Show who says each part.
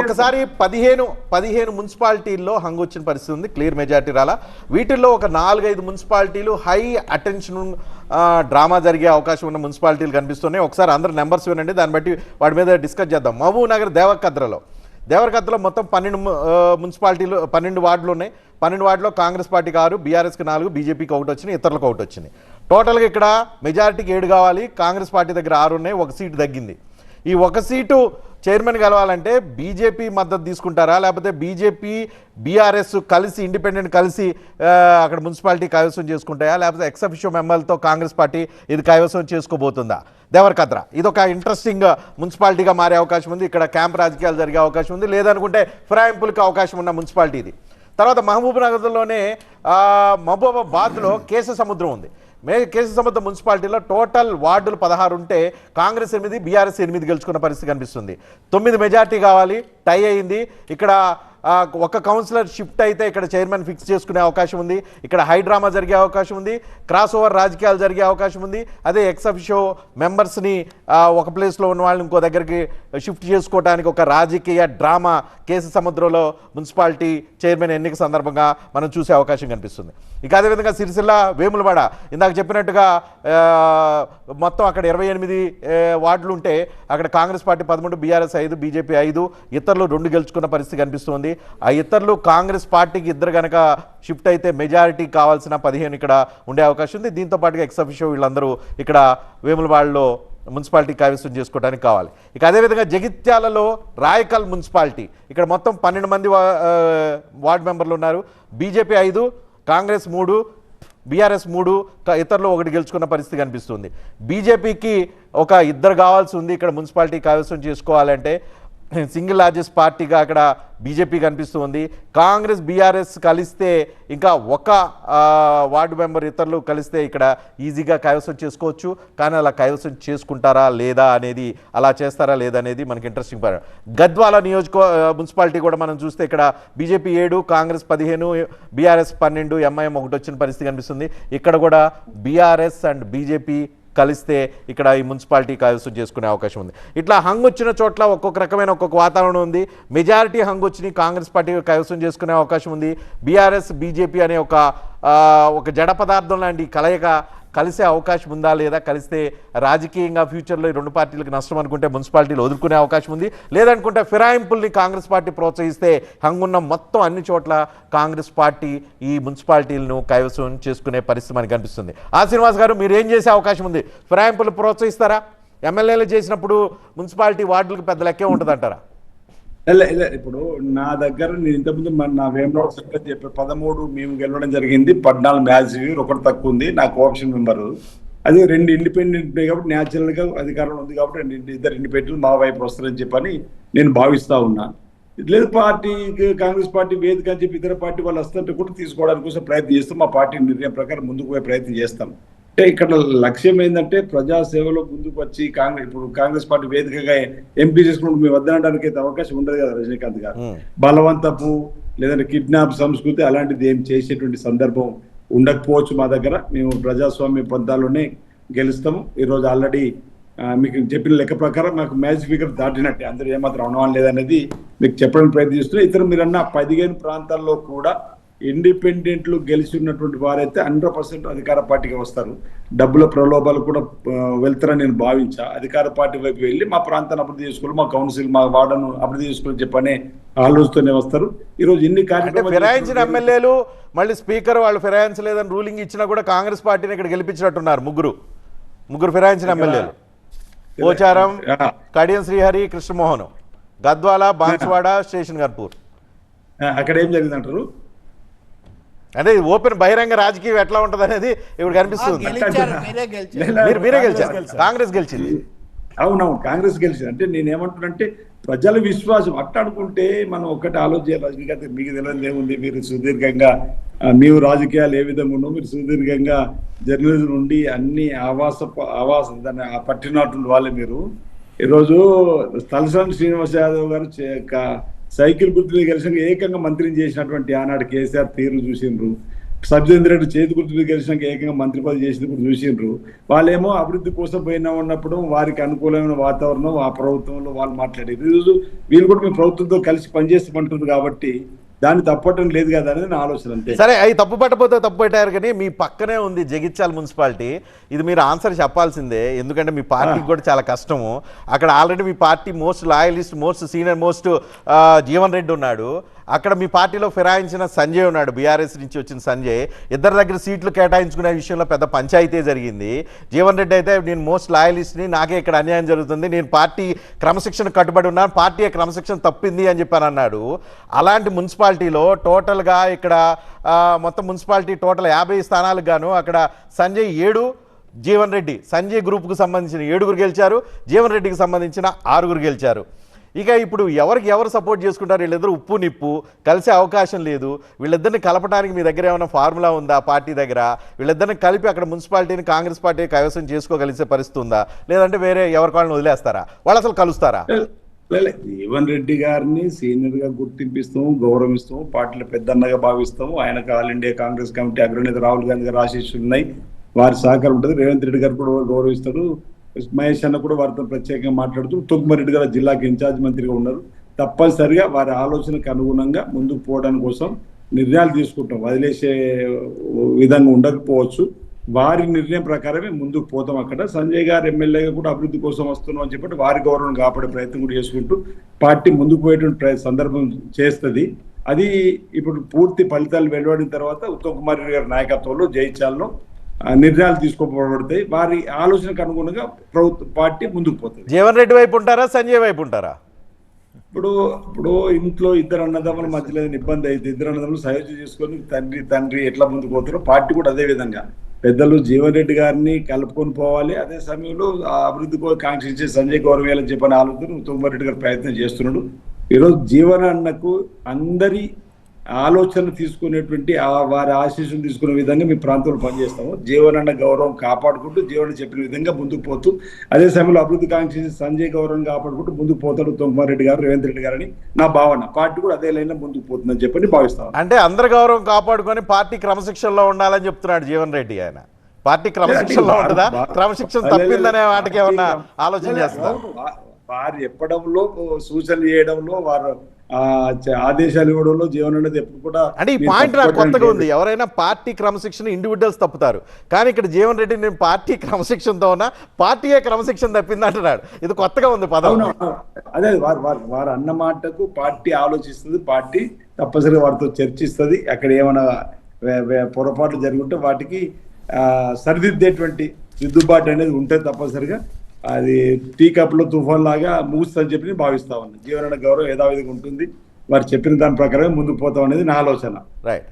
Speaker 1: ఒకసారి 15 మున్సిపాలిటీల్లో హంగ్ వచ్చిన పరిస్థితి ఉంది. క్లియర్ మెజారిటీ రాలా. వీటిల్లో ఒక 4-5 మున్సిపాలిటీలు హై అటెన్షన్ డ్రామా జరిగే అవకాశం ఉన్న మున్సిపాలిటీలు కనిపిస్తున్నాయి. ఒకసారి అందరు నెంబర్స్ వినండి, దాన్ని బట్టి వాటి మీద డిస్కస్ చేద్దాం. మహబూబ్ నగర్ దేవరకద్రలో మొత్తం 12 మున్సిపాలిటీలు 12 వార్డులు ఉన్నాయి. 12 వార్డులో కాంగ్రెస్ పార్టీకి 6, బీఆర్ఎస్కి 4, బీజేపీకి 1 వచ్చినాయి, ఇతరులకు 1 వచ్చింది. టోటల్గా ఇక్కడ మెజారిటీకి 7 కావాలి. కాంగ్రెస్ పార్టీ దగ్గర 6 ఉన్నాయి, 1 సీటు తగ్గింది. ఈ 1 సీటు చైర్మన్ కలవాలంటే బీజేపీ మద్దతు తీసుకుంటారా, లేకపోతే బీజేపీ బీఆర్ఎస్ కలిసి ఇండిపెండెంట్ కలిసి అక్కడ మున్సిపాలిటీ కైవసం చేసుకుంటాయా, లేకపోతే ఎక్స్ అఫిషియో మెంబర్లతో కాంగ్రెస్ పార్టీ ఇది కైవసం చేసుకోబోతుందా? దేవరకద్ర ఇదొక ఇంట్రెస్టింగ్ మున్సిపాలిటీగా మారే అవకాశం ఉంది. ఇక్కడ క్యాంప్ రాజకీయాలు జరిగే అవకాశం ఉంది, లేదనుకుంటే ఫిరాయింపులకు అవకాశం ఉన్న మున్సిపాలిటీ ఇది. తర్వాత మహబూబ్ నగర్లోనే మహబూబాబాద్లో కేశసముద్రం ఉంది. కేశసముద్రం మున్సిపాలిటీలో టోటల్ వార్డులు 16 ఉంటే కాంగ్రెస్ 8, బీఆర్ఎస్ 8 గెలుచుకున్న పరిస్థితి కనిపిస్తుంది. 9 మెజార్టీ కావాలి, టై అయింది. ఇక్కడ ఒక కౌన్సిలర్ షిఫ్ట్ అయితే ఇక్కడ చైర్మన్ ఫిక్స్ చేసుకునే అవకాశం ఉంది. ఇక్కడ హైడ్రామా జరిగే అవకాశం ఉంది, క్రాస్ ఓవర్ రాజకీయాలు జరిగే అవకాశం ఉంది. అదే ఎక్స్ అఫిషియో మెంబర్స్ని ఒక ప్లేస్లో ఉన్న వాళ్ళని ఇంకో దగ్గరికి షిఫ్ట్ చేసుకోవడానికి ఒక రాజకీయ డ్రామా కేశసముద్రంలో మున్సిపాలిటీ చైర్మన్ ఎన్నిక సందర్భంగా మనం చూసే అవకాశం కనిపిస్తుంది. ఇక అదేవిధంగా సిరిసిల్ల వేములవాడ ఇందాక చెప్పినట్టుగా మొత్తం అక్కడ 28 వార్డులు ఉంటే అక్కడ కాంగ్రెస్ పార్టీ 13, బీఆర్ఎస్ 5, బీజేపీ 5, ఇతరులు 2 గెలుచుకున్న పరిస్థితి కనిపిస్తుంది. ఆ ఇతరులు కాంగ్రెస్ పార్టీకి 2 కనుక షిఫ్ట్ అయితే మెజారిటీ కావాల్సిన 15 ఇక్కడ ఉండే అవకాశం ఉంది. దీంతో పాటుగా ఎక్స్ అఫిషియో వీళ్ళందరూ ఇక్కడ వేములవాడలో మున్సిపాలిటీ కైవసం చేసుకోవడానికి కావాలి. ఇక అదేవిధంగా జగిత్యాలలో రాయకల్ మున్సిపాలిటీ ఇక్కడ మొత్తం 12 మంది వార్డు మెంబర్లు ఉన్నారు. బీజేపీ 5, కాంగ్రెస్ 3, బీఆర్ఎస్ 3, ఇతరులు 1 గెలుచుకున్న పరిస్థితి కనిపిస్తుంది. బీజేపీకి ఒక 2 కావాల్సి ఉంది ఇక్కడ మున్సిపాలిటీ కైవసం చేసుకోవాలంటే. సింగిల్ లార్జెస్ట్ పార్టీగా అక్కడ బీజేపీ కనిపిస్తుంది. కాంగ్రెస్ బీఆర్ఎస్ కలిస్తే ఇంకా 1 వార్డు మెంబర్ ఇతరులు కలిస్తే ఇక్కడ ఈజీగా కైవసం చేసుకోవచ్చు. కానీ అలా కైవసం చేసుకుంటారా లేదా అనేది, అలా చేస్తారా లేదా అనేది మనకి ఇంట్రెస్టింగ్ పాయింట్. గద్వాల మున్సిపాలిటీ కూడా మనం చూస్తే ఇక్కడ బీజేపీ 7, కాంగ్రెస్ 15, బీఆర్ఎస్ 12, ఎంఐఎం 1 వచ్చిన పరిస్థితి కనిపిస్తుంది. ఇక్కడ కూడా బీఆర్ఎస్ అండ్ బీజేపీ కలిస్తే ఇక్కడ ఈ మున్సిపాలిటీ కైవసం చేసుకునే అవకాశం ఉంది. ఇట్లా హంగ్ వచ్చిన చోట్ల ఒక్కొక్క రకమైన ఒక్కొక్క వాతావరణం ఉంది. మెజారిటీ హంగ్ వచ్చి కాంగ్రెస్ పార్టీ కైవసం చేసుకునే అవకాశం ఉంది. బీఆర్ఎస్ బీజేపీ అనే ఒక జడ పదార్థం లాంటి కలయిక కలిసే అవకాశం ఉందా లేదా, కలిస్తే రాజకీయంగా ఫ్యూచర్లో ఈ 2 పార్టీలకు నష్టం అనుకుంటే మున్సిపాలిటీలు వదులుకునే అవకాశం ఉంది. లేదనుకుంటే ఫిరాయింపుల్ని కాంగ్రెస్ పార్టీ ప్రోత్సహిస్తే హంగున్న మొత్తం అన్ని చోట్ల కాంగ్రెస్ పార్టీ ఈ మున్సిపాలిటీలను కైవసం చేసుకునే పరిస్థితి మనకు కనిపిస్తుంది. శ్రీనివాస్ గారు, మీరు ఏం చేసే అవకాశం ఉంది? ఫిరాయింపులు ప్రోత్సహిస్తారా? ఎమ్మెల్యేలు చేసినప్పుడు మున్సిపాలిటీ వార్డులకు పెద్ద లెక్కే ఉంటుందంటారా?
Speaker 2: ఇప్పుడు నా దగ్గర నేను ఇంతకుముందు నా వేమరావు సంగతి చెప్పే 13 మేము గెలవడం జరిగింది. 14 మ్యాచ్ 1 తక్కువ ఉంది. నా కోఆప్షన్ మెంబరు అది 2 ఇండిపెండెంట్ కాబట్టి న్యాచురల్ గా అధికారంలో ఉంది కాబట్టి 2 ఇండిపెండెంట్ మా వైపు వస్తారని చెప్పని నేను భావిస్తా ఉన్నా. లేదు పార్టీకి కాంగ్రెస్ పార్టీ వేదిక అని చెప్పి ఇతర పార్టీ వాళ్ళు వస్తుంటే కూడా తీసుకోవడానికి కోసం ప్రయత్నం చేస్తాం. మా పార్టీ నిర్ణయం ప్రకారం ముందుకు పోయే ప్రయత్నం చేస్తాం. అంటే ఇక్కడ లక్ష్యం ఏంటంటే ప్రజాసేవలో ముందుకు వచ్చి ఇప్పుడు కాంగ్రెస్ పార్టీ వేదికగా ఎంపీ చేసుకుని మేము వద్దనడానికి అయితే అవకాశం ఉండదు కదా రజనీకాంత్ గారు. బలవంతపు లేదంటే కిడ్నాప్ సంస్కృతి అలాంటిది ఏం చేసేటువంటి సందర్భం ఉండకపోవచ్చు మా దగ్గర. మేము ప్రజాస్వామ్య పంతాల్లోనే గెలుస్తాము. ఈరోజు ఆల్రెడీ మీకు చెప్పిన లెక్క ప్రకారం మాకు మ్యాచ్ ఫిగర్ దాటినట్టే, అందరూ ఏమాత్రం అనుమానం లేదనేది మీకు చెప్పడానికి ప్రయత్నం చేస్తున్నాం. ఇతర మీరన్న 15 ప్రాంతాల్లో కూడా ఇండిపెండెంట్లు గెలిచి ఉన్నటువంటి వారైతే 100% అధికార పార్టీకి వస్తారు. డబ్బుల ప్రలోభాలు కూడా వెళ్తారని నేను భావించా. అధికార పార్టీ వైపు వెళ్ళి మా ప్రాంతాన్ని అభివృద్ధి చేసుకోవాలి, మా కౌన్సిల్ మా వార్డును అభివృద్ధి చేసుకోవాలని చెప్పనే ఆలోచనతోనే వస్తారు. ఈరోజు ఇన్ని కార్యక్రమాలు
Speaker 1: ఫిరాయించిన ఎమ్మెల్యేలు మళ్ళీ స్పీకర్ వాళ్ళు ఫిరాయించలేదని రూలింగ్ ఇచ్చినా కూడా కాంగ్రెస్ పార్టీని ఇక్కడ గెలిపించినట్టున్నారు. ముగ్గురు ఫిరాయించిన ఎమ్మెల్యేలు పోచారం, కడియం శ్రీహరి, కృష్ణమోహన్, గద్వాల, బాన్సువాడ, స్టేషన్ గన్పూర్.
Speaker 2: అక్కడ ఏం జరిగిందంటారు?
Speaker 1: అంటే ఓపెన్ బహిరంగ రాజకీయం ఎట్లా ఉంటుంది అనేది ఇప్పుడు కనిపిస్తుంది. మీరే గెలిచారు, కాంగ్రెస్ గెలిచింది.
Speaker 2: అవునవును, కాంగ్రెస్ గెలిచింది. అంటే నేనేమంటున్నానంటే ప్రజల విశ్వాసం అట్లా అనుకుంటే మనం ఒక్కటి ఆలోచించాలి. రజనీకాంత్ మీకు తెలియదు ఏముంది, మీరు సుదీర్ఘంగా మీరు రాజకీయాలు ఏ విధంగా ఉండవు, మీరు సుదీర్ఘంగా జర్నలిజం నుండి అన్ని ఆవాసం దాన్ని పట్టినటువంటి వాళ్ళే మీరు. ఈరోజు తలసాని శ్రీనివాస్ యాదవ్ గారు సైకిల్ గుర్తులు కలిసి ఏకంగా మంత్రిని చేసినటువంటి ఆనాడు కేసీఆర్ తీరు చూసిండ్రు. సబ్జేంద్ర రెడ్డి చేతి గుర్తు గెలిచినాక ఏకంగా మంత్రి పదవి చేసింది ఇప్పుడు చూసిండ్రు. వాళ్ళేమో అభివృద్ధి కోసం పోయినా ఉన్నప్పుడు వారికి అనుకూలమైన వాతావరణం ఆ ప్రభుత్వంలో వాళ్ళు మాట్లాడారు. ఈరోజు వీళ్ళు కూడా మేము ప్రభుత్వంతో కలిసి పనిచేస్తామంటున్నారు కాబట్టి దాన్ని తప్పటం లేదు కదా అనేది నా ఆలోచన అంతే.
Speaker 1: సరే, అవి తప్పు పట్టకపోతే తప్పు పెట్టారు, కానీ మీ పక్కనే ఉంది జగిత్యాల మున్సిపాలిటీ. ఇది మీరు ఆన్సర్ చెప్పాల్సిందే, ఎందుకంటే మీ పార్టీకి కూడా చాలా కష్టము. అక్కడ ఆల్రెడీ మీ party most loyalist, most senior most Jeevan Reddy ఉన్నాడు. అక్కడ మీ పార్టీలో ఫిరాయించిన సంజయ్ ఉన్నాడు, బీఆర్ఎస్ నుంచి వచ్చిన సంజయ్. ఇద్దరి దగ్గర సీట్లు కేటాయించుకునే విషయంలో పెద్ద పంచాయతీ జరిగింది. జీవన్ రెడ్డి అయితే నేను మోస్ట్ లాయలిస్ట్ని, నాకే ఇక్కడ అన్యాయం జరుగుతుంది, నేను పార్టీ క్రమశిక్షణ కట్టుబడి ఉన్నాను, పార్టీ క్రమశిక్షణ తప్పింది అని చెప్పాను అన్నాడు. అలాంటి మున్సిపాలిటీలో టోటల్గా ఇక్కడ మొత్తం మున్సిపాలిటీ టోటల్ 50 స్థానాలకు గాను అక్కడ సంజయ్ 7, జీవన్ రెడ్డి సంజయ్ గ్రూప్కు సంబంధించిన 7 గెలిచారు, జీవన్ రెడ్డికి సంబంధించిన 6 గెలిచారు. ఇక ఇప్పుడు ఎవరికి ఎవరు సపోర్ట్ చేసుకుంటారు? వీళ్ళిద్దరు ఉప్పు నిప్పు, కలిసే అవకాశం లేదు. వీళ్ళిద్దరిని కలపడానికి మీ దగ్గర ఏమైనా ఫార్ములా ఉందా పార్టీ దగ్గర? వీళ్ళిద్దరిని కలిపి అక్కడ మున్సిపాలిటీని కాంగ్రెస్ పార్టీ కైవసం చేసుకోగలిసే పరిస్థితి ఉందా, లేదంటే వేరే ఎవరి వాళ్ళని వదిలేస్తారా? వాళ్ళు అసలు కలుస్తారా?
Speaker 2: జీవన్ రెడ్డి గారిని సీనియర్ గా గుర్తింపిస్తాము, గౌరవిస్తాము, పార్టీలో పెద్దన్నగా భావిస్తాము. ఆయనకు ఆల్ ఇండియా కాంగ్రెస్ కమిటీ అగ్రనేత రాహుల్ గాంధీ గారు ఆశీస్సులు ఉన్నాయి, వారి సహకారం ఉంటుంది. రేవంత్ రెడ్డి గారు కూడా గౌరవిస్తారు. మహేష్ అన్న కూడా వారితో ప్రత్యేకంగా మాట్లాడుతూ తొగ్గుమరెడ్డి గారు జిల్లాకి ఇన్ఛార్జ్ మంత్రిగా ఉన్నారు. తప్పనిసరిగా వారి ఆలోచనకు అనుగుణంగా ముందుకు పోవడానికి కోసం నిర్ణయాలు తీసుకుంటాం. వదిలేసే విధంగా ఉండకపోవచ్చు, వారి నిర్ణయం ప్రకారమే ముందుకు పోతాం. అక్కడ సంజయ్ గారు ఎమ్మెల్యేగా కూడా అభివృద్ధి కోసం వస్తున్నాం అని చెప్పి వారి గౌరవం కాపాడే ప్రయత్నం కూడా చేసుకుంటూ పార్టీ ముందుకు పోయేటువంటి సందర్భం చేస్తుంది. అది ఇప్పుడు పూర్తి ఫలితాలు వెలువడిన తర్వాత ఉత్తమ్ కుమార్ రెడ్డి గారి నాయకత్వంలో జైత్యాలలో నిర్ణయాలు తీసుకోబడతాయి. వారి ఆలోచనకు అనుగుణంగా ప్రభుత్వ పార్టీ ముందుకు పోతుంది.
Speaker 1: జీవన్ రెడ్డి వైపు ఉంటారా, సంజయ్ వైపు ఉంటారా?
Speaker 2: ఇప్పుడు ఇంట్లో ఇద్దరు అన్నదమ్ముల మధ్యలో ఇబ్బంది అయితే ఇద్దరు అన్నదమ్ములు సహజం చేసుకొని తండ్రి ఎట్లా ముందుకు పోతారో పార్టీ కూడా అదే విధంగా పెద్దలు జీవన్ రెడ్డి గారిని కలుపుకొని పోవాలి. అదే సమయంలో అభివృద్ధి కాంక్షించే సంజయ్ గౌరవేయాలని చెప్పని ఆలోచన ఉత్తమ్ రెడ్డి గారు ప్రయత్నం చేస్తున్నాడు. ఈరోజు జీవన్ అన్నకు అందరి ఆలోచన తీసుకునేటువంటి వారి ఆశీస్సులు తీసుకునే విధంగా మీ ప్రాంతంలో పనిచేస్తాము. జీవనన్న గౌరవం కాపాడుకుంటూ జీవన చెప్పిన విధంగా ముందుకు పోతూ అదే సమయంలో అభివృద్ధి కాంక్షించి సంజయ్ గౌరవం కాపాడుకుంటూ ముందుకు పోతాడు ఉత్తమ్ కుమార్ రెడ్డి గారు, రేవంత్ రెడ్డి గారని నా భావన. పార్టీ కూడా అదే లైన్ ముందుకు పోతుందని చెప్పని భావిస్తాను.
Speaker 1: అంటే అందరి గౌరవం కాపాడుకొని పార్టీ క్రమశిక్షణలో ఉండాలని చెప్తున్నాడు జీవన్ రెడ్డి. ఆయన పార్టీ క్రమశిక్షణలో ఉంటుందా, క్రమశిక్షణ తప్పిందనే వాటికి ఏమన్నా ఆలోచన చేస్తారు?
Speaker 2: వారు చెప్పడంలో, సూచనలు చేయడంలో, వారు ఆదేశాలు ఇవ్వడంలో జీవన్ అనేది ఎప్పుడు కూడా
Speaker 1: అంటే ఈ పాయింట్ నాకు కొత్తగా ఉంది. ఎవరైనా పార్టీ క్రమశిక్షణ ఇండివిజువల్స్ తప్పుతారు, కానీ ఇక్కడ జీవన్ రెడ్డి నేను పార్టీ క్రమశిక్షణతో ఉన్నా, పార్టీయే క్రమశిక్షణ తప్పింది అంటున్నాడు. ఇది కొత్తగా ఉంది పదం.
Speaker 2: అదే వారు అన్న మాటకు పార్టీ ఆలోచిస్తుంది, పార్టీ తప్పనిసరిగా వారితో చర్చిస్తుంది. అక్కడ ఏమైనా పొరపాట్లు జరుగుంటే వాటికి సరిదిద్దేటువంటి దిద్దుబాటు అనేది ఉంటే తప్పనిసరిగా అది టీ కప్లో తుఫాన్ లాగా ముగుస్తుందని చెప్పి నేను భావిస్తా ఉన్నాను. జీవన గౌరవం యథావిధిగా ఉంటుంది, వారు చెప్పిన దాని ప్రకారమే ముందుకు పోతాం అనేది నా ఆలోచన.
Speaker 1: రైట్.